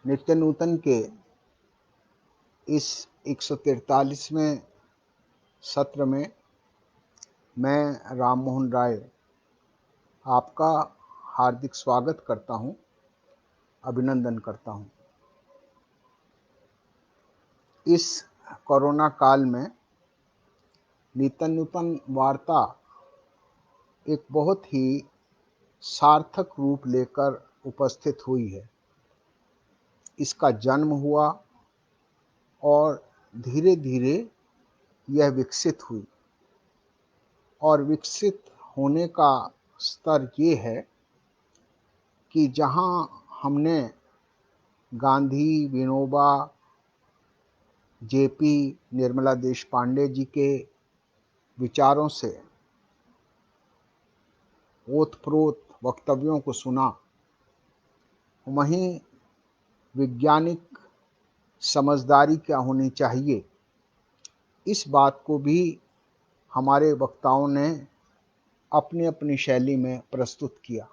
नित्य नूतन के इस 143वें सत्र में मैं राम मोहन राय आपका हार्दिक स्वागत करता हूं, अभिनंदन करता हूं। इस कोरोना काल में नित्य नूतन वार्ता एक बहुत ही सार्थक रूप लेकर उपस्थित हुई है। इसका जन्म हुआ और धीरे धीरे यह विकसित हुई और विकसित होने का स्तर ये है कि जहां हमने गांधी, विनोबा, जेपी, निर्मला देश पांडे जी के विचारों से ओतप्रोत वक्तव्यों को सुना, वहीं वैज्ञानिक समझदारी क्या होनी चाहिए, इस बात को भी हमारे वक्ताओं ने अपनी अपनी शैली में प्रस्तुत किया।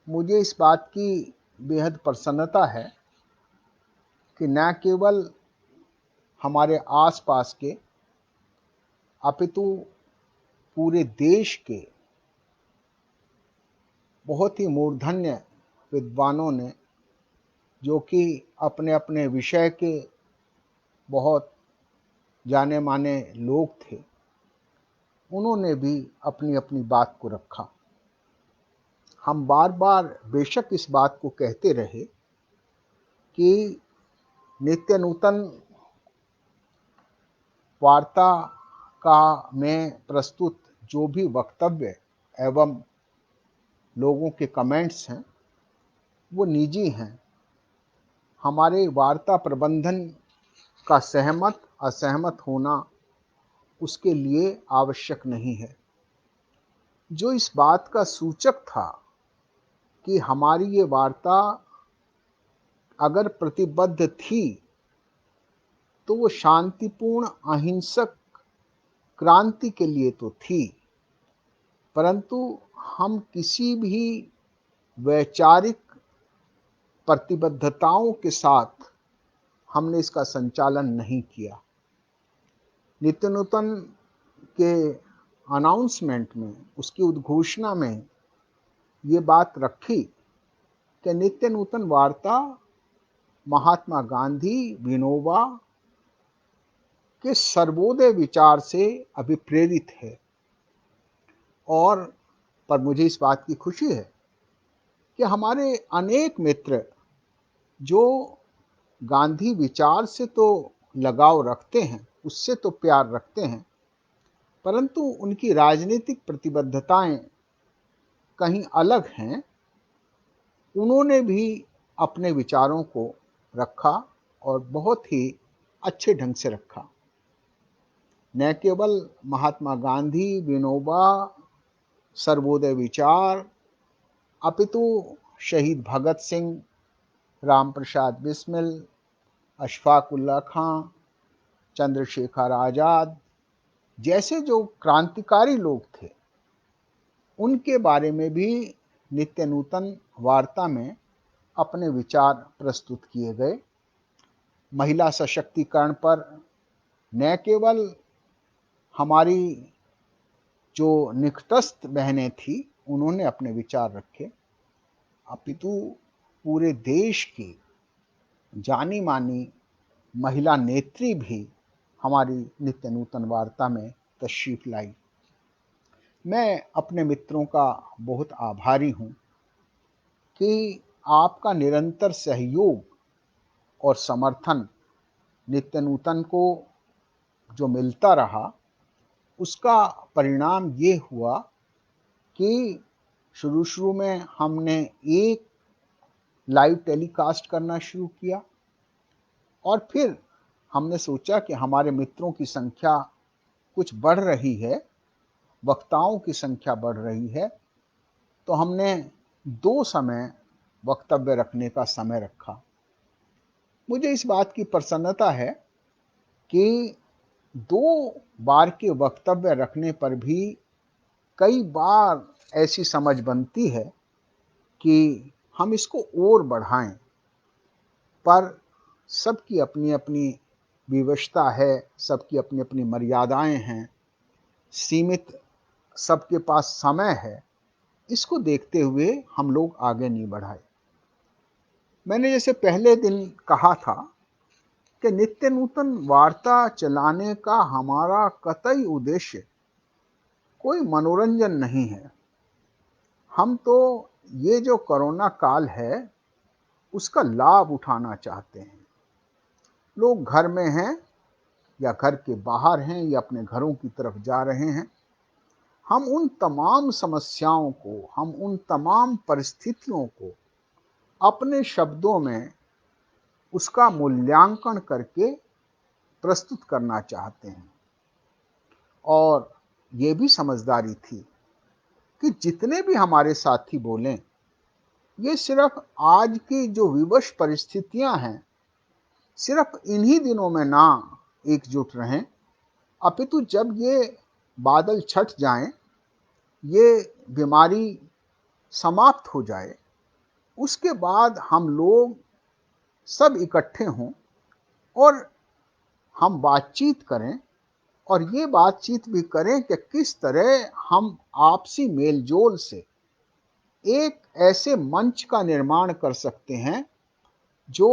मुझे इस बात की बेहद प्रसन्नता है कि न केवल हमारे आसपास के अपितु पूरे देश के बहुत ही मूर्धन्य विद्वानों ने, जो कि अपने अपने विषय के बहुत जाने माने लोग थे, उन्होंने भी अपनी अपनी बात को रखा। हम बार बार बेशक इस बात को कहते रहे कि नित्य नूतन वार्ता का में प्रस्तुत जो भी वक्तव्य एवं लोगों के कमेंट्स हैं वो निजी हैं। हमारे वार्ता प्रबंधन का सहमत असहमत होना उसके लिए आवश्यक नहीं है। जो इस बात का सूचक था कि हमारी ये वार्ता अगर प्रतिबद्ध थी तो वो शांतिपूर्ण अहिंसक क्रांति के लिए तो थी, परंतु हम किसी भी वैचारिक प्रतिबद्धताओं के साथ हमने इसका संचालन नहीं किया। नित्य नूतन के अनाउंसमेंट में, उसकी उद्घोषणा में ये बात रखी कि नित्य नूतन वार्ता महात्मा गांधी, विनोबा के सर्वोदय विचार से अभिप्रेरित है। और पर मुझे इस बात की खुशी है कि हमारे अनेक मित्र जो गांधी विचार से तो लगाव रखते हैं, उससे तो प्यार रखते हैं, परंतु उनकी राजनीतिक प्रतिबद्धताएं कहीं अलग हैं। उन्होंने भी अपने विचारों को रखा और बहुत ही अच्छे ढंग से रखा। न केवल महात्मा गांधी, विनोबा, सर्वोदय विचार, अपितु शहीद भगत सिंह, राम प्रसाद बिस्मिल, अशफाक उल्लाह खां, चंद्रशेखर आज़ाद जैसे जो क्रांतिकारी लोग थे, उनके बारे में भी नित्य नूतन वार्ता में अपने विचार प्रस्तुत किए गए। महिला सशक्तिकरण पर न केवल हमारी जो निकटस्थ बहनें थी उन्होंने अपने विचार रखे, अपितु पूरे देश की जानी मानी महिला नेत्री भी हमारी नित्य नूतन वार्ता में तशरीफ लाई। मैं अपने मित्रों का बहुत आभारी हूं कि आपका निरंतर सहयोग और समर्थन नित्य नूतन को जो मिलता रहा, उसका परिणाम ये हुआ कि शुरू में हमने एक लाइव टेलीकास्ट करना शुरू किया और फिर हमने सोचा कि हमारे मित्रों की संख्या कुछ बढ़ रही है, वक्ताओं की संख्या बढ़ रही है, तो हमने 2 समय वक्तव्य रखने का समय रखा। मुझे इस बात की प्रसन्नता है कि 2 बार के वक्तव्य रखने पर भी कई बार ऐसी समझ बनती है कि हम इसको और बढ़ाएं। पर सबकी अपनी अपनी विवशता है, सबकी अपनी अपनी मर्यादाएं हैं, सीमित सबके पास समय है। इसको देखते हुए हम लोग आगे नहीं बढ़ाए। मैंने जैसे पहले दिन कहा था कि नित्य नूतन वार्ता चलाने का हमारा कतई उद्देश्य कोई मनोरंजन नहीं है। हम तो ये जो कोरोना काल है उसका लाभ उठाना चाहते हैं। लोग घर में हैं या घर के बाहर हैं या अपने घरों की तरफ जा रहे हैं। हम उन तमाम समस्याओं को, हम उन तमाम परिस्थितियों को अपने शब्दों में उसका मूल्यांकन करके प्रस्तुत करना चाहते हैं। और ये भी समझदारी थी कि जितने भी हमारे साथी बोलें, ये सिर्फ आज की जो विवश परिस्थितियां हैं, सिर्फ इन्हीं दिनों में ना एकजुट रहें, अपितु जब ये बादल छट जाएं, ये बीमारी समाप्त हो जाए, उसके बाद हम लोग सब इकट्ठे हों और हम बातचीत करें। और ये बातचीत भी करें कि किस तरह हम आपसी मेलजोल से एक ऐसे मंच का निर्माण कर सकते हैं जो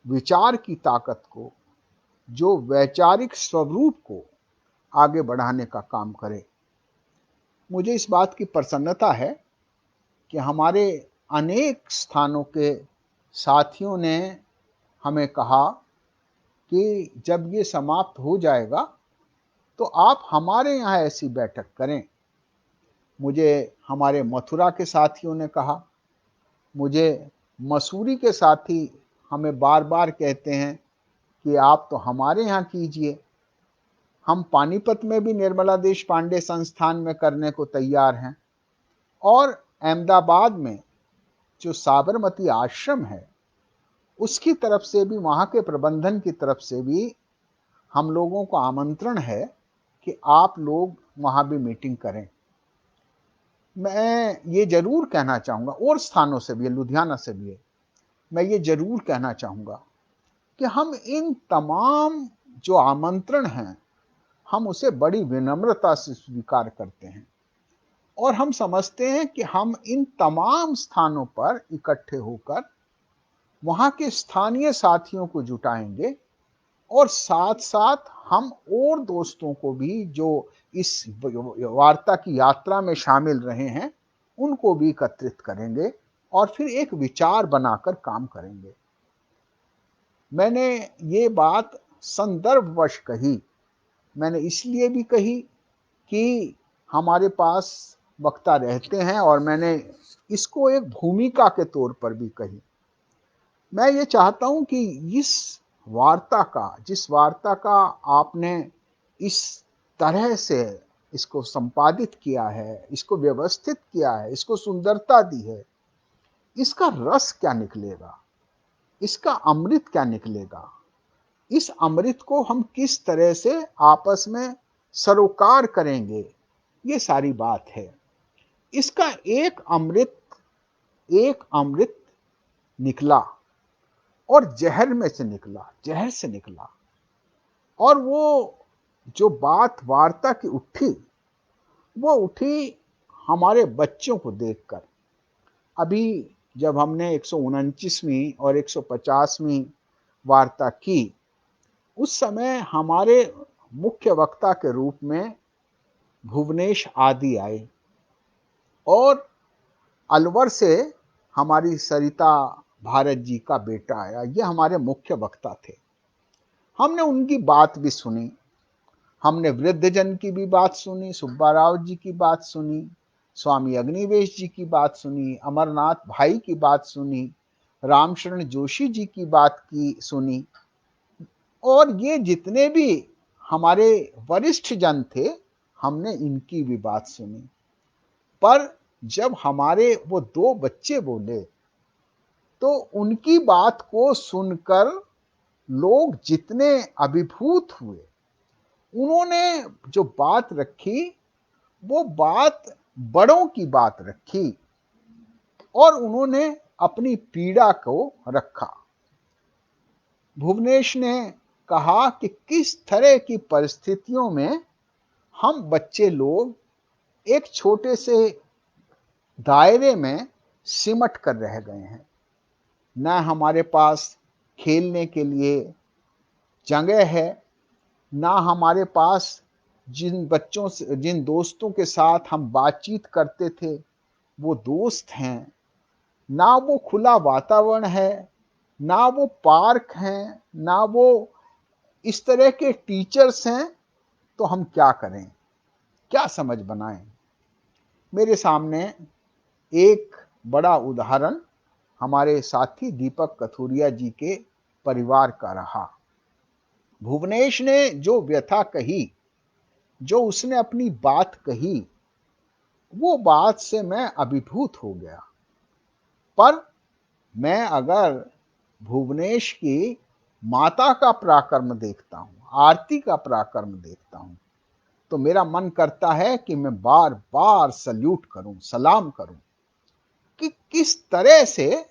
विचार की ताकत को, जो वैचारिक स्वरूप को आगे बढ़ाने का काम करे। मुझे इस बात की प्रसन्नता है कि हमारे अनेक स्थानों के साथियों ने हमें कहा कि जब ये समाप्त हो जाएगा तो आप हमारे यहाँ ऐसी बैठक करें। मुझे हमारे मथुरा के साथियों ने कहा, मुझे मसूरी के साथी हमें बार बार कहते हैं कि आप तो हमारे यहाँ कीजिए। हम पानीपत में भी निर्मला देश पांडे संस्थान में करने को तैयार हैं। और अहमदाबाद में जो साबरमती आश्रम है, उसकी तरफ से भी, वहाँ के प्रबंधन की तरफ से भी हम लोगों को आमंत्रण है कि आप लोग वहाँ भी मीटिंग करें। मैं ये जरूर कहना चाहूँगा, और स्थानों से भी है, लुधियाना से भी है, मैं ये जरूर कहना चाहूँगा कि हम इन तमाम जो आमंत्रण हैं, हम उसे बड़ी विनम्रता से स्वीकार करते हैं। और हम समझते हैं कि हम इन तमाम स्थानों पर इकट्ठे होकर वहाँ के स्थानीय साथियों को जुटाएंगे और साथ साथ हम और दोस्तों को भी जो इस वार्ता की यात्रा में शामिल रहे हैं, उनको भी एकत्रित करेंगे और फिर एक विचार बनाकर काम करेंगे। मैंने ये बात संदर्भवश कही। मैंने इसलिए भी कही कि हमारे पास वक्ता रहते हैं और मैंने इसको एक भूमिका के तौर पर भी कही। मैं ये चाहता हूं कि जिस वार्ता का आपने इस तरह से इसको संपादित किया है, इसको व्यवस्थित किया है, इसको सुंदरता दी है, इसका रस क्या निकलेगा, इसका अमृत क्या निकलेगा, इस अमृत को हम किस तरह से आपस में सरोकार करेंगे, ये सारी बात है। इसका एक अमृत निकला और जहर से निकला। और वो जो बात वार्ता की वो उठी हमारे बच्चों को देखकर। अभी जब हमने 129वीं और 150वीं वार्ता की, उस समय हमारे मुख्य वक्ता के रूप में भुवनेश आदि आए और अलवर से हमारी सरिता भारत जी का बेटा आया। ये हमारे मुख्य वक्ता थे। हमने उनकी बात भी सुनी, हमने वृद्धजन की भी बात सुनी, सुब्बा राव जी की बात सुनी, स्वामी अग्निवेश जी की बात सुनी, अमरनाथ भाई की बात सुनी, रामशरण जोशी जी की बात की सुनी, और ये जितने भी हमारे वरिष्ठ जन थे, हमने इनकी भी बात सुनी। पर जब हमारे वो दो बच्चे बोले तो उनकी बात को सुनकर लोग जितने अभिभूत हुए, उन्होंने जो बात रखी वो बात बड़ों की बात रखी और उन्होंने अपनी पीड़ा को रखा। भुवनेश ने कहा कि किस तरह की परिस्थितियों में हम बच्चे लोग एक छोटे से दायरे में सिमट कर रह गए हैं। न हमारे पास खेलने के लिए जगह है, ना हमारे पास जिन बच्चों से, जिन दोस्तों के साथ हम बातचीत करते थे वो दोस्त हैं, ना वो खुला वातावरण है, ना वो पार्क हैं, ना वो इस तरह के टीचर्स हैं। तो हम क्या करें, क्या समझ बनाएं? मेरे सामने एक बड़ा उदाहरण हमारे साथी दीपक कथुरिया जी के परिवार का रहा। भुवनेश ने जो व्यथा कही, जो उसने अपनी बात कही, वो बात से मैं अभिभूत हो गया। पर मैं अगर भुवनेश की माता का पराक्रम देखता हूं, आरती का पराक्रम देखता हूं, तो मेरा मन करता है कि मैं बार बार सल्यूट करूं, सलाम करूं कि किस तरह से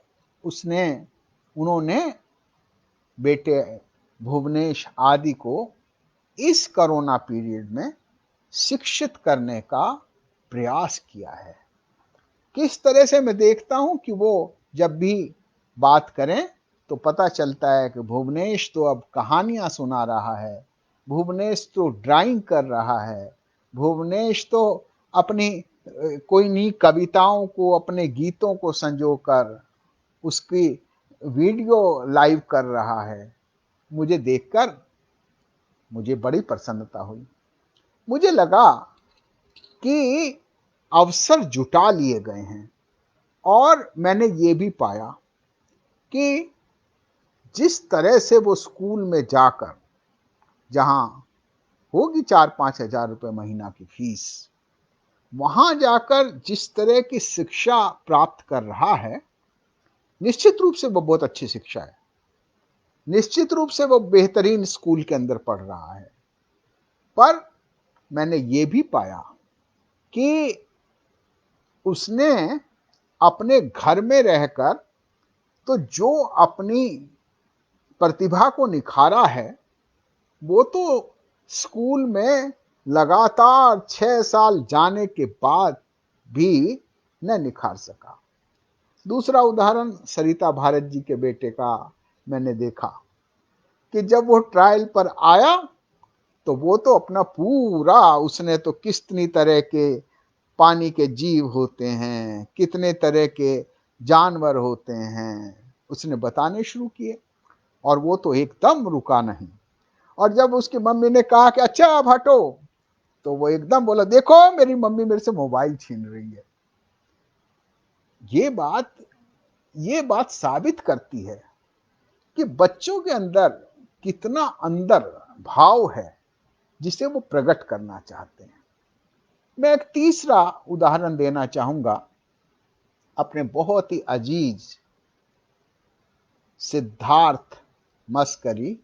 उन्होंने बेटे भुवनेश आदि को इस कोरोना पीरियड में शिक्षित करने का प्रयास किया है। किस तरह से मैं देखता हूं कि वो जब भी बात करें तो पता चलता है कि भुवनेश तो अब कहानियां सुना रहा है, भुवनेश तो ड्राइंग कर रहा है, भुवनेश तो अपनी कोई नई कविताओं को, अपने गीतों को संजोकर उसकी वीडियो लाइव कर रहा है। मुझे देखकर मुझे बड़ी प्रसन्नता हुई। मुझे लगा कि अवसर जुटा लिए गए हैं। और मैंने ये भी पाया कि जिस तरह से वो स्कूल में जाकर, जहां होगी 4-5 हजार रुपये महीना की फीस, वहां जाकर जिस तरह की शिक्षा प्राप्त कर रहा है, निश्चित रूप से वो बहुत अच्छी शिक्षा है, निश्चित रूप से वो बेहतरीन स्कूल के अंदर पढ़ रहा है। पर मैंने ये भी पाया कि उसने अपने घर में रहकर तो जो अपनी प्रतिभा को निखारा है, वो तो स्कूल में लगातार 6 साल जाने के बाद भी न निखार सका। दूसरा उदाहरण सरिता भारत जी के बेटे का मैंने देखा कि जब वो ट्रायल पर आया तो वो तो अपना पूरा, उसने तो कितनी तरह के पानी के जीव होते हैं, कितने तरह के जानवर होते हैं, उसने बताने शुरू किए। और वो तो एकदम रुका नहीं। और जब उसकी मम्मी ने कहा कि अच्छा अब हटो, तो वो एकदम बोला, देखो मेरी मम्मी मेरे से मोबाइल छीन रही है। ये बात साबित करती है कि बच्चों के अंदर कितना अंदर भाव है जिसे वो प्रकट करना चाहते हैं। मैं एक तीसरा उदाहरण देना चाहूंगा अपने बहुत ही अजीज सिद्धार्थ मस्करी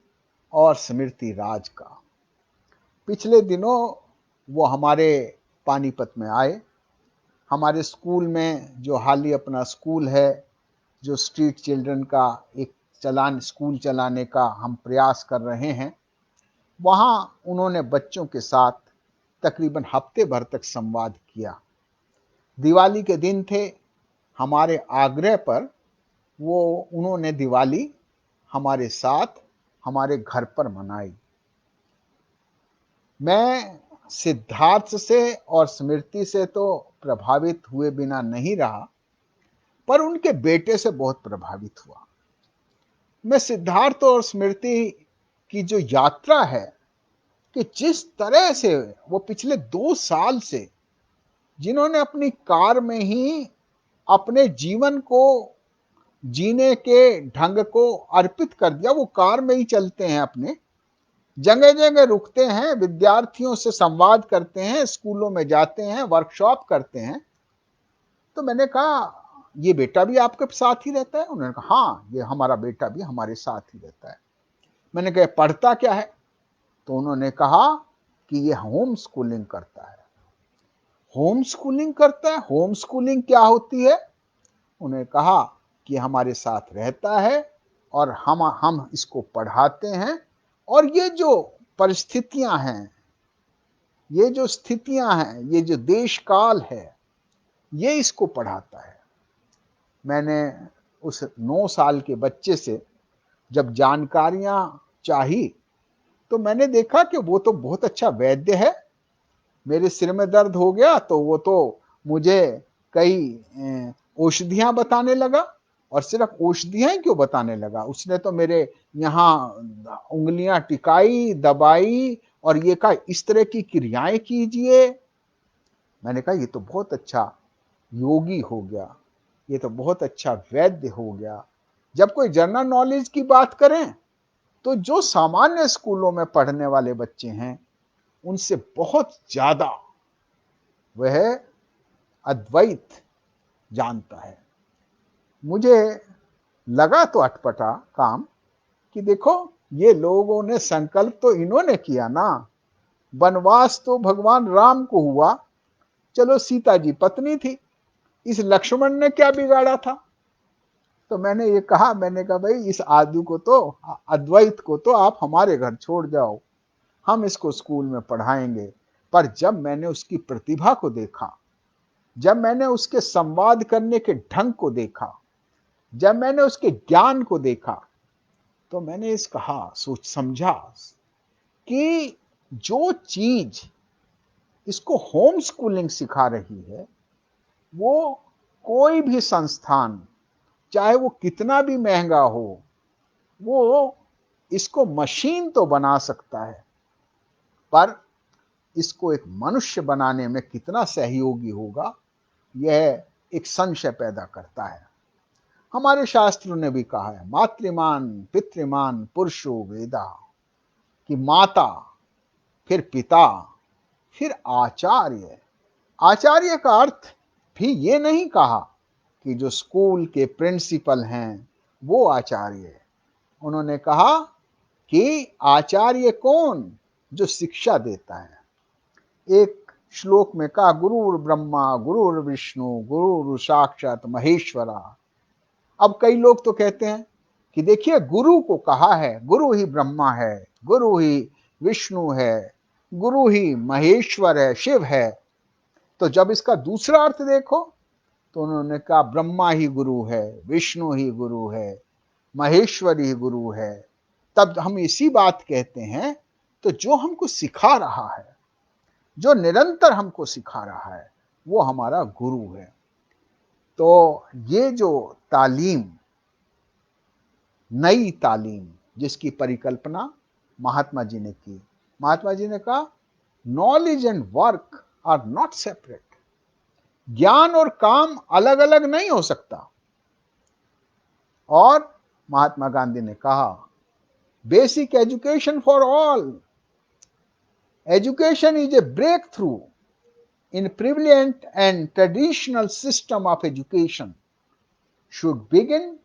और स्मृति राज का। पिछले दिनों वो हमारे पानीपत में आए। हमारे स्कूल में जो हाल ही अपना स्कूल है, जो स्ट्रीट चिल्ड्रन का एक स्कूल चलाने का हम प्रयास कर रहे हैं, वहाँ उन्होंने बच्चों के साथ तकरीबन हफ्ते भर तक संवाद किया। दिवाली के दिन थे, हमारे आग्रह पर उन्होंने दिवाली हमारे साथ हमारे घर पर मनाई। मैं सिद्धार्थ से और स्मृति से तो प्रभावित हुए बिना नहीं रहा, पर उनके बेटे से बहुत प्रभावित हुआ। मैं सिद्धार्थ और स्मृति की जो यात्रा है, कि जिस तरह से वो पिछले 2 साल से, जिन्होंने अपनी कार में ही अपने जीवन को जीने के ढंग को अर्पित कर दिया। वो कार में ही चलते हैं, अपने जगह जगह रुकते हैं, विद्यार्थियों से संवाद करते हैं, स्कूलों में जाते हैं, वर्कशॉप करते हैं। तो मैंने कहा, ये बेटा भी आपके साथ ही रहता है? उन्होंने कहा, हाँ, ये हमारा बेटा भी हमारे साथ ही रहता है। मैंने कहा, पढ़ता क्या है? तो उन्होंने कहा कि ये होम स्कूलिंग करता है। होम स्कूलिंग करता है? होम स्कूलिंग क्या होती है? उन्होंने कहा कि हमारे साथ रहता है और हम इसको पढ़ाते हैं। और ये जो परिस्थितियां हैं, ये जो स्थितियां हैं, ये जो देश काल है, ये इसको पढ़ाता है। मैंने उस 9 साल के बच्चे से जब जानकारियां चाही तो मैंने देखा कि वो तो बहुत अच्छा वैद्य है। मेरे सिर में दर्द हो गया तो वो तो मुझे कई औषधियां बताने लगा। और सिर्फ औषधियां ही क्यों बताने लगा, उसने तो मेरे यहाँ उंगलियां टिकाई, दबाई और ये कहा इस तरह की क्रियाएं कीजिए। मैंने कहा ये तो बहुत अच्छा योगी हो गया, ये तो बहुत अच्छा वैद्य हो गया। जब कोई जनरल नॉलेज की बात करें तो जो सामान्य स्कूलों में पढ़ने वाले बच्चे हैं उनसे बहुत ज्यादा वह अद्वैत जानता है। मुझे लगा तो अटपटा काम कि देखो ये लोगों ने संकल्प तो इन्होंने किया ना, वनवास तो भगवान राम को हुआ, चलो सीता जी पत्नी थी, इस लक्ष्मण ने क्या बिगाड़ा था। तो मैंने ये कहा, मैंने कहा भाई इस आदि को तो, अद्वैत को तो आप हमारे घर छोड़ जाओ, हम इसको स्कूल में पढ़ाएंगे। पर जब मैंने उसकी प्रतिभा को देखा, जब मैंने उसके संवाद करने के ढंग को देखा, जब मैंने उसके ज्ञान को देखा, तो मैंने इस कहा, सोच समझा कि जो चीज इसको होम स्कूलिंग सिखा रही है, वो कोई भी संस्थान चाहे वो कितना भी महंगा हो, वो इसको मशीन तो बना सकता है, पर इसको एक मनुष्य बनाने में कितना सहयोगी होगा, यह एक संशय पैदा करता है। हमारे शास्त्रों ने भी कहा है, मातृमान पितृमान पुरुषो वेदा, कि माता, फिर पिता, फिर आचार्य। आचार्य का अर्थ भी ये नहीं कहा कि जो स्कूल के प्रिंसिपल हैं वो आचार्य। उन्होंने कहा कि आचार्य कौन, जो शिक्षा देता है। एक श्लोक में कहा, गुरुर ब्रह्मा गुरुर विष्णु गुरुर साक्षात महेश्वरा। अब कई लोग तो कहते हैं कि देखिए गुरु को कहा है, गुरु ही ब्रह्मा है, गुरु ही विष्णु है, गुरु ही महेश्वर है, शिव है। तो जब इसका दूसरा अर्थ देखो तो उन्होंने कहा ब्रह्मा ही गुरु है, विष्णु ही गुरु है, महेश्वर ही गुरु है। तब हम इसी बात कहते हैं, तो जो हमको सिखा रहा है, जो निरंतर हमको सिखा रहा है, वो हमारा गुरु है। तो ये जो तालीम, नई तालीम जिसकी परिकल्पना महात्मा जी ने की, महात्मा जी ने कहा knowledge and work are not separate. ज्ञान और काम अलग अलग नहीं हो सकता। और महात्मा गांधी ने कहा basic education for all, education is a breakthrough in prevalent and traditional system of education, should begin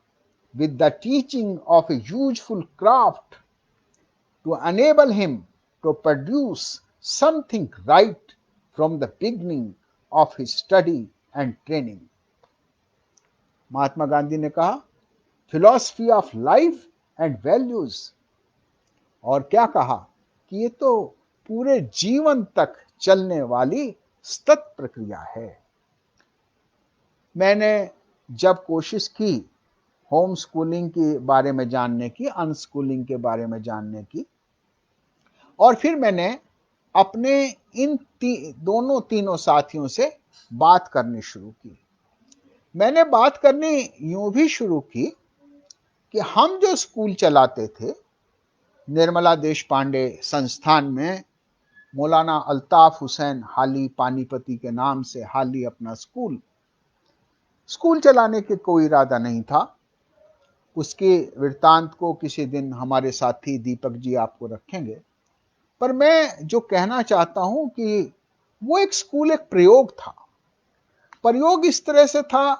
with the teaching of a useful craft to enable him to produce something right from the beginning of his study and training. महात्मा गांधी ने कहा philosophy of life and values. और क्या कहा कि ये तो पूरे जीवन तक चलने वाली सतत प्रक्रिया है। मैंने जब कोशिश की होम स्कूलिंग के बारे में जानने की, अनस्कूलिंग के बारे में जानने की, और फिर मैंने अपने इन तीनों साथियों से बात करनी शुरू की। मैंने बात करनी यूं भी शुरू की कि हम जो स्कूल चलाते थे, निर्मला देश पांडे संस्थान में मौलाना अल्ताफ हुसैन हाली पानीपति के नाम से हाली अपना स्कूल चलाने के कोई इरादा नहीं था। उसके वृत्तांत को किसी दिन हमारे साथी दीपक जी आपको रखेंगे। पर मैं जो कहना चाहता हूं कि वो एक स्कूल एक प्रयोग था। प्रयोग इस तरह से था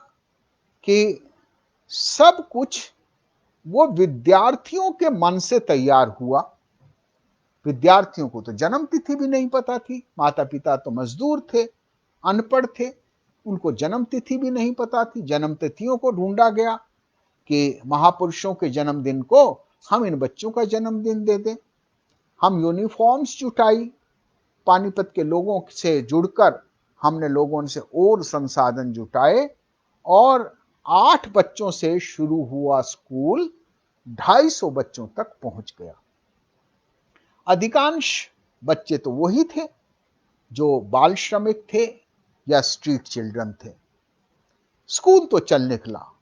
कि सब कुछ वो विद्यार्थियों के मन से तैयार हुआ। विद्यार्थियों को तो जन्म तिथि भी नहीं पता थी, माता पिता तो मजदूर थे, अनपढ़ थे, उनको जन्म तिथि भी नहीं पता थी। जन्म तिथियों को ढूंढा गया, कि महापुरुषों के जन्मदिन को हम इन बच्चों का जन्मदिन दे दें। हम यूनिफॉर्म्स जुटाई, पानीपत के लोगों से जुड़कर हमने लोगों से और संसाधन जुटाए और 8 बच्चों से शुरू हुआ स्कूल 250 बच्चों तक पहुंच गया। अधिकांश बच्चे तो वही थे जो बाल श्रमिक थे या स्ट्रीट चिल्ड्रन थे। स्कूल तो चल निकला।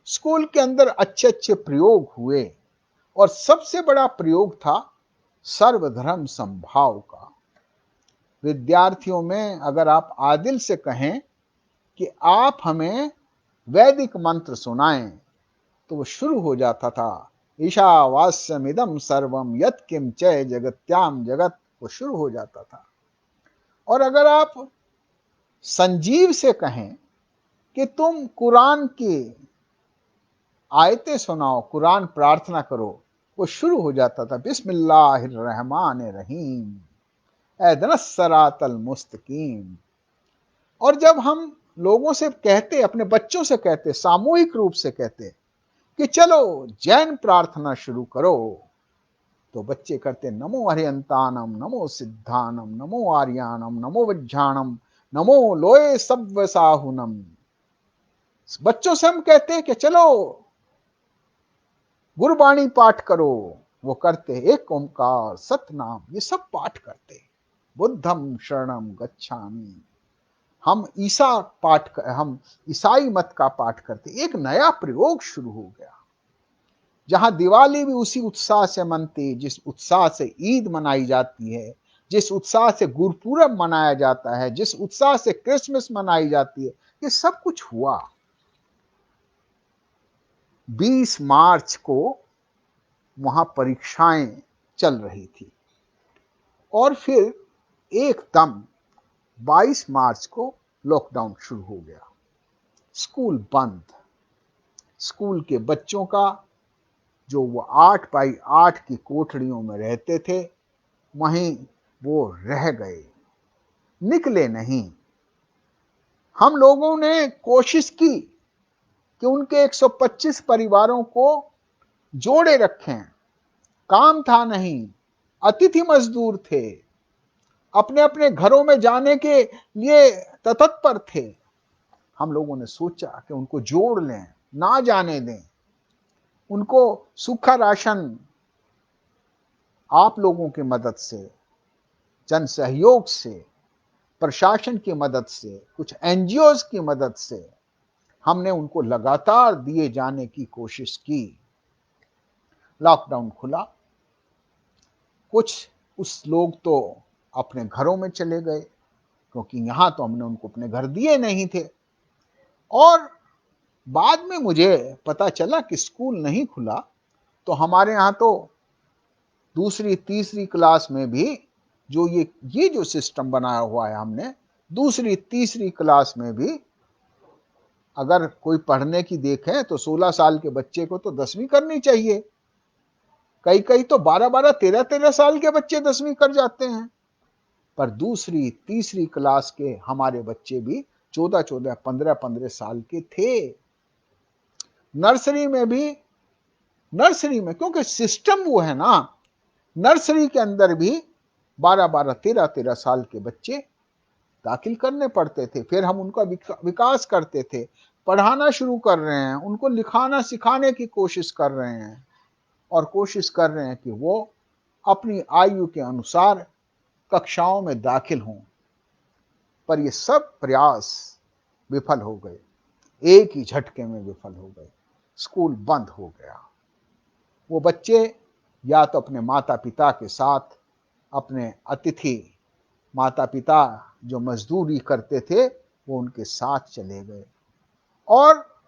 स्कूल के अंदर अच्छे अच्छे प्रयोग हुए और सबसे बड़ा प्रयोग था सर्वधर्म समभाव का। विद्यार्थियों में अगर आप आदिल से कहें कि आप हमें वैदिक मंत्र सुनाएं तो वो शुरू हो जाता था, ईशावास्यमिदं सर्वम यत् किंच जगत्याम जगत, वो शुरू हो जाता था। और अगर आप संजीव से कहें कि तुम कुरान की आयतें सुनाओ, कुरान प्रार्थना करो, वो शुरू हो जाता था, बिस्मिल्लाहिर्रहमानिर्रहीम एहदिनस सिरातल मुस्तकीम। और जब हम लोगों से कहते, अपने बच्चों से कहते, सामूहिक रूप से कहते कि चलो जैन प्रार्थना शुरू करो, तो बच्चे करते नमो हरियंतानम, नमो सिद्धानम, नमो आर्यानम, नमो विज्ञानम, नमो लोए सव्वसाहुनम। बच्चों से हम कहते हैं कि चलो गुरबाणी पाठ करो, वो करते एक ओंकार सतनाम, ये सब पाठ करते। बुद्धम शरणम गच्छामि, हम हम ईसाई मत का पाठ करते। एक नया प्रयोग शुरू हो गया, जहां दिवाली भी उसी उत्साह से मनती जिस उत्साह से ईद मनाई जाती है, जिस उत्साह से गुरपुरब मनाया जाता है, जिस उत्साह से क्रिसमस मनाई जाती है। ये सब कुछ हुआ। 20 मार्च को वहां परीक्षाएं चल रही थी और फिर एकदम 22 मार्च को लॉकडाउन शुरू हो गया। स्कूल बंद। स्कूल के बच्चों का, जो वो 8 बाई 8 की कोठरियों में रहते थे, वहीं वो रह गए, निकले नहीं। हम लोगों ने कोशिश की कि उनके 125 परिवारों को जोड़े रखें। काम था नहीं, अतिथि मजदूर थे, अपने अपने घरों में जाने के लिए तत्पर थे। हम लोगों ने सोचा कि उनको जोड़ लें, ना जाने दें। उनको सूखा राशन आप लोगों की मदद से, जन सहयोग से, प्रशासन की मदद से, कुछ एनजीओज की मदद से हमने उनको लगातार दिए जाने की कोशिश की। लॉकडाउन खुला, कुछ उस लोग तो अपने घरों में चले गए, क्योंकि यहां तो हमने उनको अपने घर दिए नहीं थे। और बाद में मुझे पता चला कि स्कूल नहीं खुला तो हमारे यहाँ तो दूसरी तीसरी क्लास में भी जो ये जो सिस्टम बनाया हुआ है हमने, दूसरी तीसरी क्लास में भी अगर कोई पढ़ने की देखे तो 16 साल के बच्चे को तो 10वीं करनी चाहिए। कई कई तो 12-12, 13-13 साल के बच्चे 10वीं कर जाते हैं। पर दूसरी तीसरी क्लास के हमारे बच्चे भी 14-14, 15-15 साल के थे। नर्सरी में क्योंकि सिस्टम वो है ना, नर्सरी के अंदर भी 12-12, 13-13 साल के बच्चे दाखिल करने पड़ते थे। फिर हम उनका विकास करते थे, पढ़ाना शुरू कर रहे हैं, उनको लिखाना सिखाने की कोशिश कर रहे हैं और कोशिश कर रहे हैं कि वो अपनी आयु के अनुसार कक्षाओं में दाखिल हों। पर ये सब प्रयास विफल हो गए, एक ही झटके में विफल हो गए। स्कूल बंद हो गया। वो बच्चे या तो अपने माता पिता के साथ, अपने अतिथि माता पिता जो मजदूरी करते थे वो उनके साथ चले गए। और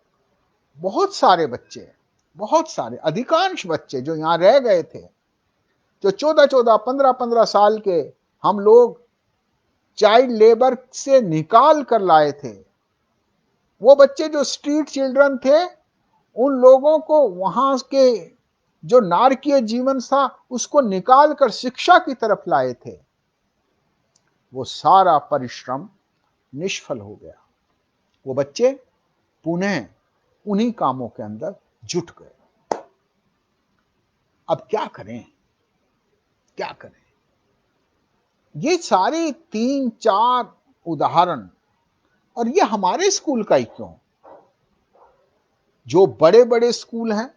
बहुत सारे बच्चे, बहुत सारे, अधिकांश बच्चे जो यहां रह गए थे, जो 14-14, 15-15 साल के हम लोग चाइल्ड लेबर से निकाल कर लाए थे, वो बच्चे जो स्ट्रीट चिल्ड्रन थे, उन लोगों को वहां के जो नारकीय जीवन था उसको निकाल कर शिक्षा की तरफ लाए थे, वो सारा परिश्रम निष्फल हो गया। वो बच्चे पुनः उन्हीं कामों के अंदर जुट गए। अब क्या करें, क्या करें? ये सारे 3-4 उदाहरण, और ये हमारे स्कूल का ही क्यों, जो बड़े बड़े स्कूल हैं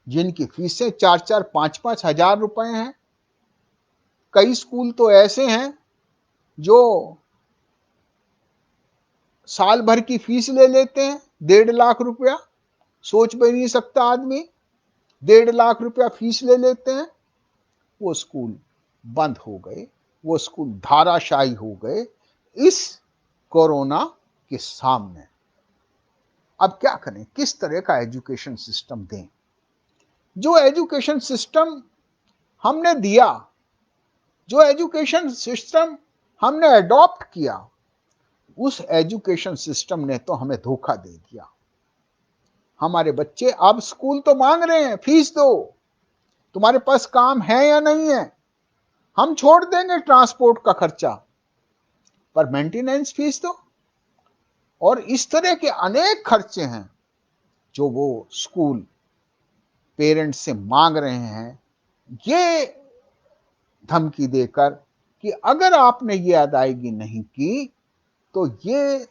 जिनकी फीसें 4-4, 5-5 हजार रुपए हैं, कई स्कूल तो ऐसे हैं जो साल भर की फीस ले लेते हैं 1.5 लाख रुपया। सोच भी नहीं सकता आदमी, 1.5 लाख रुपया फीस ले लेते हैं। वो स्कूल बंद हो गए, वो स्कूल धाराशायी हो गए इस कोरोना के सामने। अब क्या करें, किस तरह का एजुकेशन सिस्टम दें? जो एजुकेशन सिस्टम हमने दिया, जो एजुकेशन सिस्टम हमने अडॉप्ट किया, उस एजुकेशन सिस्टम ने तो हमें धोखा दे दिया। हमारे बच्चे अब स्कूल तो मांग रहे हैं, फीस दो, तुम्हारे पास काम है या नहीं है, हम छोड़ देंगे ट्रांसपोर्ट का खर्चा, पर मेंटेनेंस फीस दो। और इस तरह के अनेक खर्चे हैं जो वो स्कूल पेरेंट्स से मांग रहे हैं, ये धमकी देकर कि अगर आपने ये अदायगी नहीं की तो ये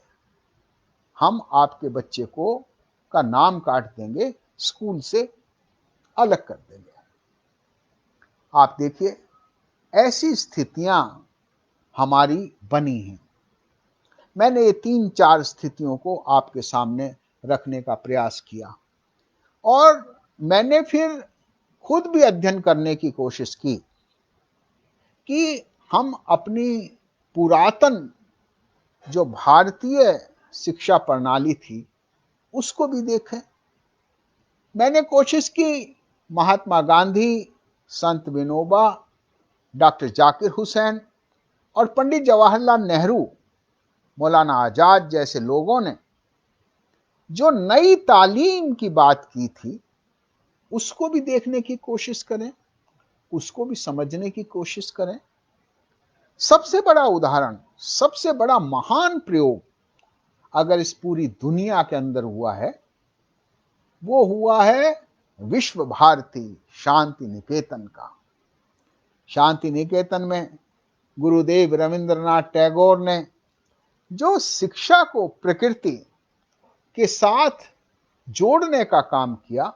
हम आपके बच्चे को का नाम काट देंगे, स्कूल से अलग कर देंगे। आप देखिए, ऐसी स्थितियां हमारी बनी हैं। मैंने ये 3-4 स्थितियों को आपके सामने रखने का प्रयास किया, और मैंने फिर खुद भी अध्ययन करने की कोशिश की कि हम अपनी पुरातन जो भारतीय शिक्षा प्रणाली थी उसको भी देखें। मैंने कोशिश की महात्मा गांधी, संत विनोबा, डॉक्टर जाकिर हुसैन और पंडित जवाहरलाल नेहरू, मौलाना आजाद जैसे लोगों ने जो नई तालीम की बात की थी उसको भी देखने की कोशिश करें, उसको भी समझने की कोशिश करें। सबसे बड़ा उदाहरण, सबसे बड़ा महान प्रयोग अगर इस पूरी दुनिया के अंदर हुआ है, वो हुआ है विश्व भारती शांति निकेतन का। शांति निकेतन में गुरुदेव रविंद्रनाथ टैगोर ने जो शिक्षा को प्रकृति के साथ जोड़ने का काम किया,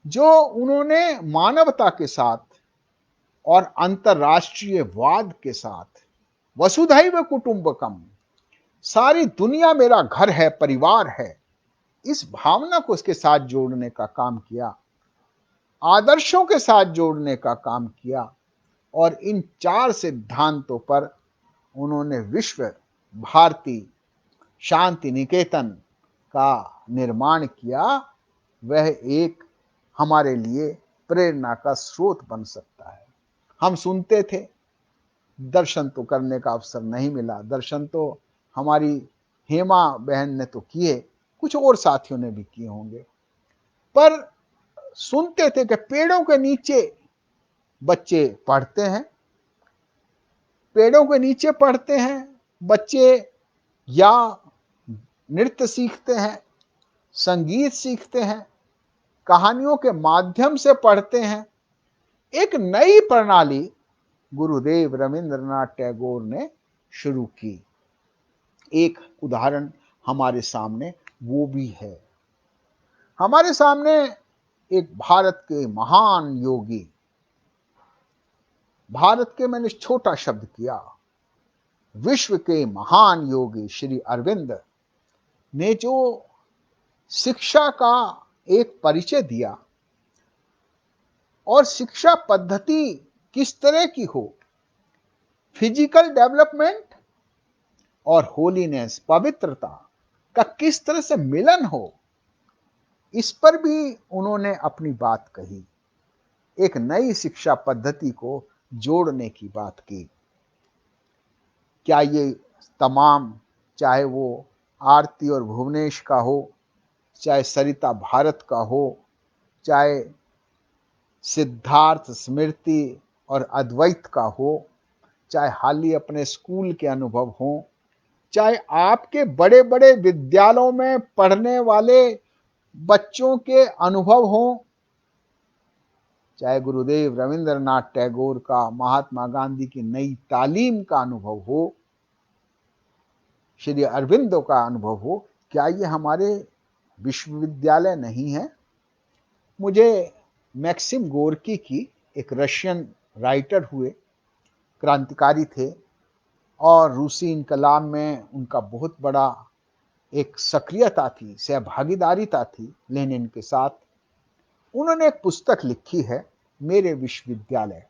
जो उन्होंने मानवता के साथ और अंतर्राष्ट्रीय वाद के साथ, वसुधैव कुटुंबकम, सारी दुनिया मेरा घर है, परिवार है, इस भावना को उसके साथ जोड़ने का काम किया, आदर्शों के साथ जोड़ने का काम किया, और इन 4 सिद्धांतों पर उन्होंने विश्व भारती शांति निकेतन का निर्माण किया। वह एक हमारे लिए प्रेरणा का स्रोत बन सकता है। हम सुनते थे, दर्शन तो करने का अवसर नहीं मिला। दर्शन तो हमारी हेमा बहन ने तो किए, कुछ और साथियों ने भी किए होंगे, पर सुनते थे कि पेड़ों के नीचे बच्चे पढ़ते हैं, पेड़ों के नीचे पढ़ते हैं बच्चे, या नृत्य सीखते हैं, संगीत सीखते हैं, कहानियों के माध्यम से पढ़ते हैं। एक नई प्रणाली गुरुदेव रविंद्रनाथ टैगोर ने शुरू की। एक उदाहरण हमारे सामने वो भी है। हमारे सामने एक भारत के महान योगी, भारत के मैंने छोटा शब्द किया, विश्व के महान योगी श्री अरविंद ने जो शिक्षा का एक परिचय दिया, और शिक्षा पद्धति किस तरह की हो, फिजिकल डेवलपमेंट और होलीनेस, पवित्रता का किस तरह से मिलन हो, इस पर भी उन्होंने अपनी बात कही। एक नई शिक्षा पद्धति को जोड़ने की बात की। क्या ये तमाम, चाहे वो आरती और भुवनेश का हो, चाहे सरिता भारत का हो, चाहे सिद्धार्थ, स्मृति और अद्वैत का हो, चाहे हाल ही अपने स्कूल के अनुभव हों, चाहे आपके बड़े बड़े विद्यालयों में पढ़ने वाले बच्चों के अनुभव हों, चाहे गुरुदेव रविंद्रनाथ टैगोर का, महात्मा गांधी की नई तालीम का अनुभव हो, श्री अरविंदो का अनुभव हो, क्या ये हमारे विश्वविद्यालय नहीं है? मुझे मैक्सिम गोर्की की, एक रशियन राइटर हुए, क्रांतिकारी थे और रूसी इनकलाब में उनका बहुत बड़ा एक सक्रियता थी, सहभागीदारिता थी लेनिन के साथ। उन्होंने एक पुस्तक लिखी है, मेरे विश्वविद्यालय।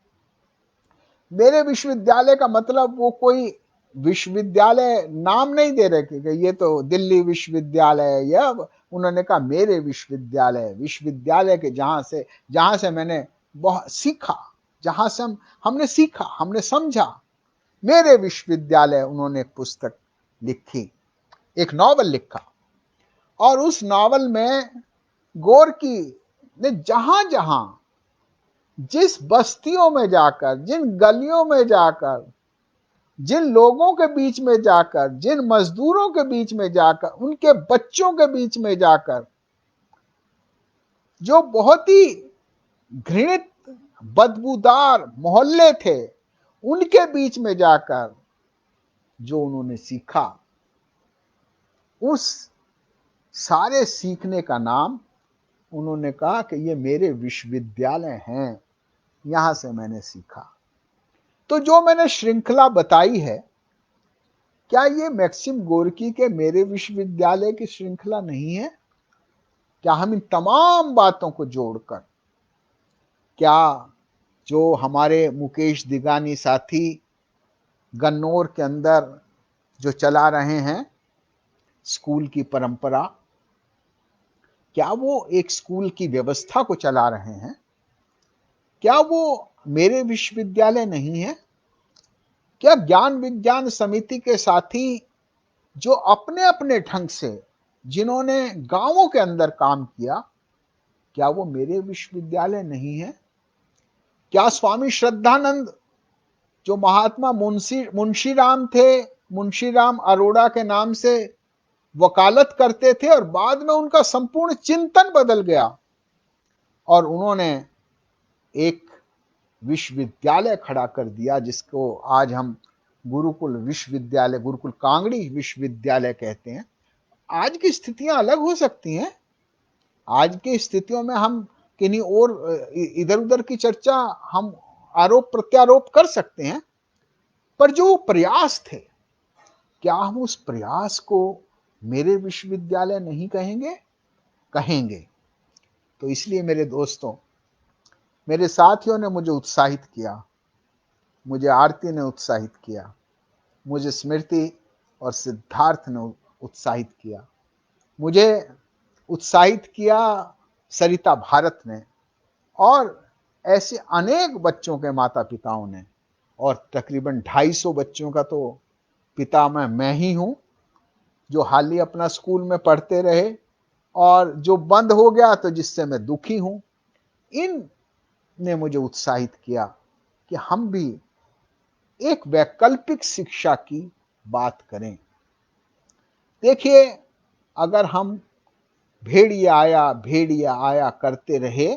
मेरे विश्वविद्यालय का मतलब वो कोई विश्वविद्यालय नाम नहीं दे रहे कि ये तो दिल्ली विश्वविद्यालय, या उन्होंने कहा मेरे विश्वविद्यालय, विश्वविद्यालय के जहां से मैंने बहुत सीखा, जहां से हमने सीखा, हमने समझा, मेरे विश्वविद्यालय। उन्होंने एक पुस्तक लिखी, एक नॉवल लिखा, और उस नॉवल में गोर्की ने जहां जहां, जिस बस्तियों में जाकर, जिन गलियों में जाकर, जिन लोगों के बीच में जाकर, जिन मजदूरों के बीच में जाकर, उनके बच्चों के बीच में जाकर, जो बहुत ही घृणित बदबूदार मोहल्ले थे, उनके बीच में जाकर जो उन्होंने सीखा, उस सारे सीखने का नाम उन्होंने कहा कि ये मेरे विश्वविद्यालय हैं, यहां से मैंने सीखा। तो जो मैंने श्रृंखला बताई है, क्या ये मैक्सिम गोर्की के मेरे विश्वविद्यालय की श्रृंखला नहीं है? क्या हम इन तमाम बातों को जोड़कर, क्या जो हमारे मुकेश दिगानी साथी गन्नौर के अंदर जो चला रहे हैं स्कूल की परंपरा, क्या वो एक स्कूल की व्यवस्था को चला रहे हैं? क्या वो मेरे विश्वविद्यालय नहीं है? क्या ज्ञान विज्ञान समिति के साथी जो अपने अपने ढंग से, जिन्होंने गांवों के अंदर काम किया, क्या वो मेरे विश्वविद्यालय नहीं है? क्या स्वामी श्रद्धानंद जो महात्मा मुंशीराम थे, मुंशीराम अरोड़ा के नाम से वकालत करते थे और बाद में उनका संपूर्ण चिंतन बदल गया और उन्होंने एक विश्वविद्यालय खड़ा कर दिया, जिसको आज हम गुरुकुल विश्वविद्यालय, गुरुकुल कांगड़ी विश्वविद्यालय कहते हैं। आज की स्थितियां अलग हो सकती हैं, आज की स्थितियों में हम किन्हीं और इधर उधर की चर्चा, हम आरोप प्रत्यारोप कर सकते हैं, पर जो प्रयास थे, क्या हम उस प्रयास को मेरे विश्वविद्यालय नहीं कहेंगे? कहेंगे। तो इसलिए मेरे दोस्तों, मेरे साथियों ने मुझे उत्साहित किया, मुझे आरती ने उत्साहित किया, मुझे स्मृति और सिद्धार्थ ने उत्साहित किया, मुझे उत्साहित किया सरिता भारत ने, और ऐसे अनेक बच्चों के माता पिताओं ने, और तकरीबन 250 बच्चों का तो पिता मैं ही हूं, जो हाल ही अपना स्कूल में पढ़ते रहे और जो बंद हो गया तो जिससे मैं दुखी हूं। इन ने मुझे उत्साहित किया कि हम भी एक वैकल्पिक शिक्षा की बात करें। देखिए, अगर हम भेड़िया आया करते रहे